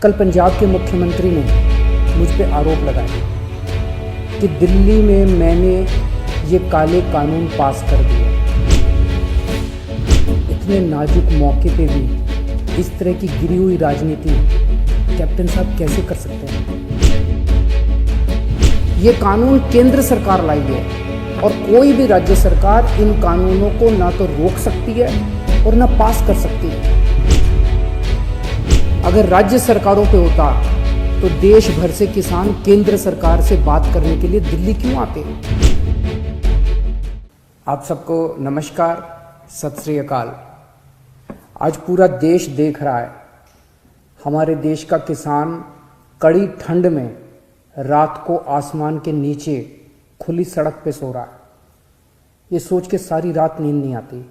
कल पंजाब के मुख्यमंत्री ने मुझ पे आरोप लगाया कि दिल्ली में मैंने ये काले कानून पास कर दिए। इतने नाजुक मौके पे भी इस तरह की गिरी हुई राजनीति कैप्टन साहब कैसे कर सकते हैं? ये कानून केंद्र सरकार लाई है और कोई भी राज्य सरकार इन कानूनों को ना तो रोक सकती है और ना पास कर सकती है। अगर राज्य सरकारों पे होता तो देश भर से किसान केंद्र सरकार से बात करने के लिए दिल्ली क्यों आते? आप सबको नमस्कार, सत श्री अकाल। आज पूरा देश देख रहा है, हमारे देश का किसान कड़ी ठंड में रात को आसमान के नीचे खुली सड़क पे सो रहा है। ये सोच के सारी रात नींद नहीं आती।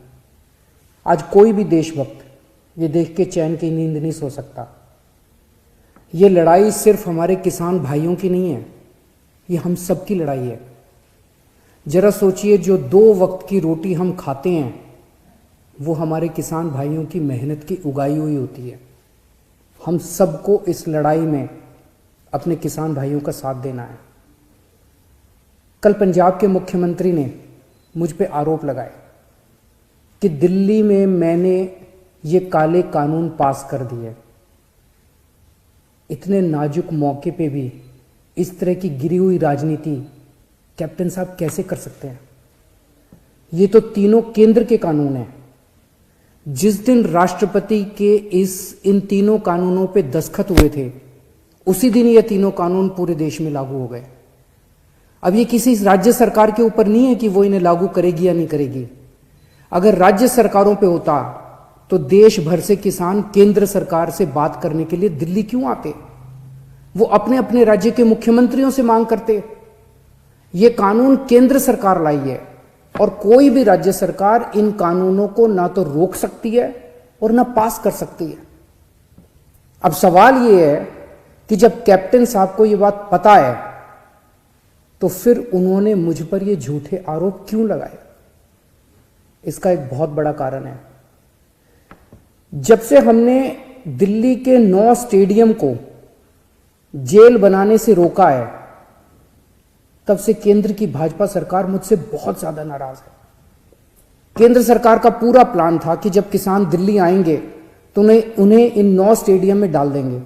आज कोई भी देशभक्त ये देख के चैन की नींद नहीं सो सकता। ये लड़ाई सिर्फ हमारे किसान भाइयों की नहीं है, ये हम सब की लड़ाई है। जरा सोचिए, जो 2 वक्त की रोटी हम खाते हैं वो हमारे किसान भाइयों की मेहनत की उगाई हुई होती है। हम सबको इस लड़ाई में अपने किसान भाइयों का साथ देना है। कल पंजाब के मुख्यमंत्री ने मुझ पे आरोप लगाए कि दिल्ली में मैंने ये काले कानून पास कर दिए। इतने नाजुक मौके पे भी इस तरह की गिरी हुई राजनीति कैप्टन साहब कैसे कर सकते हैं? ये तो तीनों केंद्र के कानून हैं। जिस दिन राष्ट्रपति के इन तीनों कानूनों पे दस्तखत हुए थे, उसी दिन ये तीनों कानून पूरे देश में लागू हो गए। अब ये किसी राज्य सरकार के ऊपर नहीं है कि वो इन्हें लागू करेगी या नहीं करेगी। अगर राज्य सरकारों पे होता तो देश भर से किसान केंद्र सरकार से बात करने के लिए दिल्ली क्यों आते? वो अपने अपने राज्य के मुख्यमंत्रियों से मांग करते। ये कानून केंद्र सरकार लाई है और कोई भी राज्य सरकार इन कानूनों को ना तो रोक सकती है और ना पास कर सकती है। अब सवाल ये है कि जब कैप्टन साहब को ये बात पता है तो फिर उन्होंने मुझ पर ये झूठे आरोप क्यों लगाए? इसका एक बहुत बड़ा कारण है। जब से हमने दिल्ली के 9 स्टेडियम को जेल बनाने से रोका है, तब से केंद्र की भाजपा सरकार मुझसे बहुत ज्यादा नाराज है। केंद्र सरकार का पूरा प्लान था कि जब किसान दिल्ली आएंगे तो उन्हें इन 9 स्टेडियम में डाल देंगे।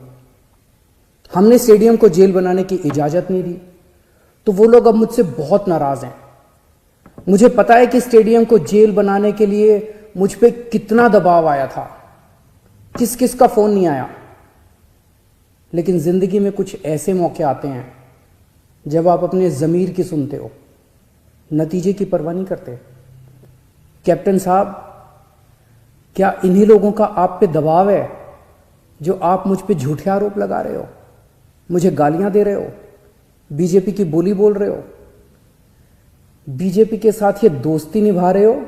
हमने स्टेडियम को जेल बनाने की इजाजत नहीं दी, तो वो लोग अब मुझसे बहुत नाराज हैं। मुझे पता है कि स्टेडियम को जेल बनाने के लिए मुझ पे कितना दबाव आया था, किस किस का फोन नहीं आया। लेकिन जिंदगी में कुछ ऐसे मौके आते हैं जब आप अपने जमीर की सुनते हो, नतीजे की परवाह नहीं करते। कैप्टन साहब, क्या इन्हीं लोगों का आप पे दबाव है जो आप मुझ पे झूठे आरोप लगा रहे हो, मुझे गालियां दे रहे हो, बीजेपी की बोली बोल रहे हो, बीजेपी के साथ ये दोस्ती निभा रहे हो,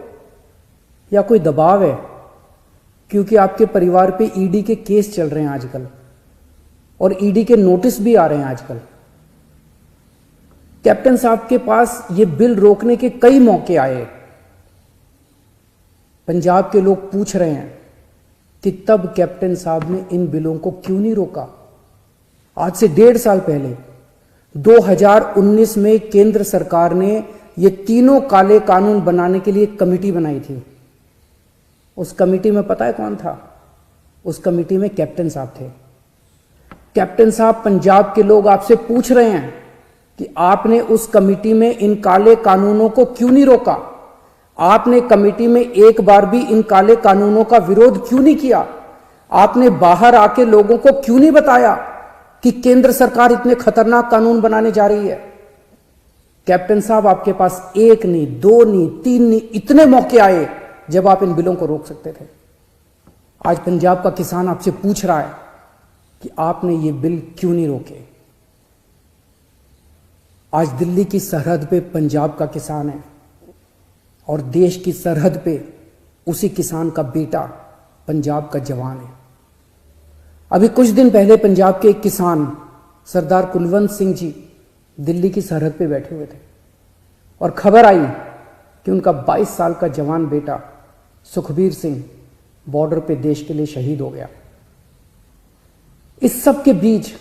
या कोई दबाव है क्योंकि आपके परिवार पे ईडी के केस चल रहे हैं आजकल और ईडी के नोटिस भी आ रहे हैं आजकल? कैप्टन साहब के पास ये बिल रोकने के कई मौके आए। पंजाब के लोग पूछ रहे हैं कि तब कैप्टन साहब ने इन बिलों को क्यों नहीं रोका? आज से 1.5 साल पहले 2019 में केंद्र सरकार ने ये तीनों काले कानून बनाने के लिए एक कमेटी बनाई थी। उस कमेटी में पता है कौन था? उस कमेटी में कैप्टन साहब थे। कैप्टन साहब, पंजाब के लोग आपसे पूछ रहे हैं कि आपने उस कमेटी में इन काले कानूनों को क्यों नहीं रोका? आपने कमेटी में एक बार भी इन काले कानूनों का विरोध क्यों नहीं किया? आपने बाहर आके लोगों को क्यों नहीं बताया कि केंद्र सरकार इतने खतरनाक कानून बनाने जा रही है? कैप्टन साहब, आपके पास 1 नहीं, 2 नहीं, 3 नहीं, इतने मौके आए जब आप इन बिलों को रोक सकते थे। आज पंजाब का किसान आपसे पूछ रहा है कि आपने ये बिल क्यों नहीं रोके? आज दिल्ली की सरहद पे पंजाब का किसान है और देश की सरहद पे उसी किसान का बेटा पंजाब का जवान है। अभी कुछ दिन पहले पंजाब के एक किसान सरदार कुलवंत सिंह जी दिल्ली की सरहद पे बैठे हुए थे और खबर आई कि उनका 22 साल का जवान बेटा सुखबीर सिंह बॉर्डर पे देश के लिए शहीद हो गया। इस सब के बीच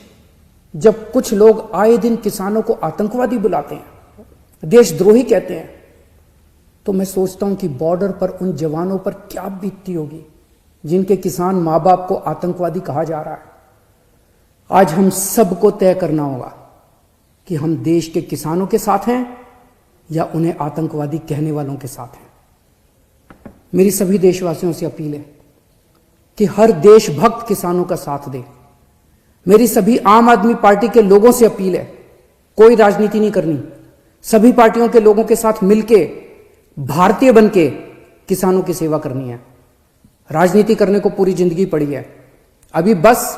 जब कुछ लोग आए दिन किसानों को आतंकवादी बुलाते हैं, देशद्रोही कहते हैं, तो मैं सोचता हूं कि बॉर्डर पर उन जवानों पर क्या बीतती होगी जिनके किसान मां बाप को आतंकवादी कहा जा रहा है। आज हम सबको तय करना होगा कि हम देश के किसानों के साथ हैं या उन्हें आतंकवादी कहने वालों के साथ हैं। मेरी सभी देशवासियों से अपील है कि हर देशभक्त किसानों का साथ दे। मेरी सभी आम आदमी पार्टी के लोगों से अपील है, कोई राजनीति नहीं करनी, सभी पार्टियों के लोगों के साथ मिलके भारतीय बनके किसानों की सेवा करनी है। राजनीति करने को पूरी जिंदगी पड़ी है, अभी बस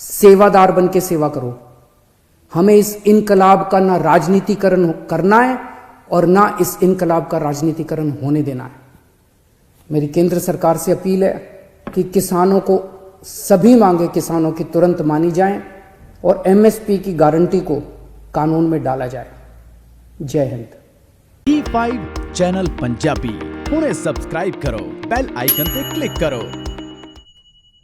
सेवादार बनके सेवा करो। हमें इस इनकलाब का ना राजनीतिकरण करना है और ना इस इनकलाब का राजनीतिकरण होने देना है। मेरी केंद्र सरकार से अपील है कि किसानों को सभी मांगे किसानों की तुरंत मानी जाएं और एमएसपी की गारंटी को कानून में डाला जाए। जय हिंद। T5 चैनल पंजाबी हुणे सब्सक्राइब करो, बेल आइकन पे क्लिक करो।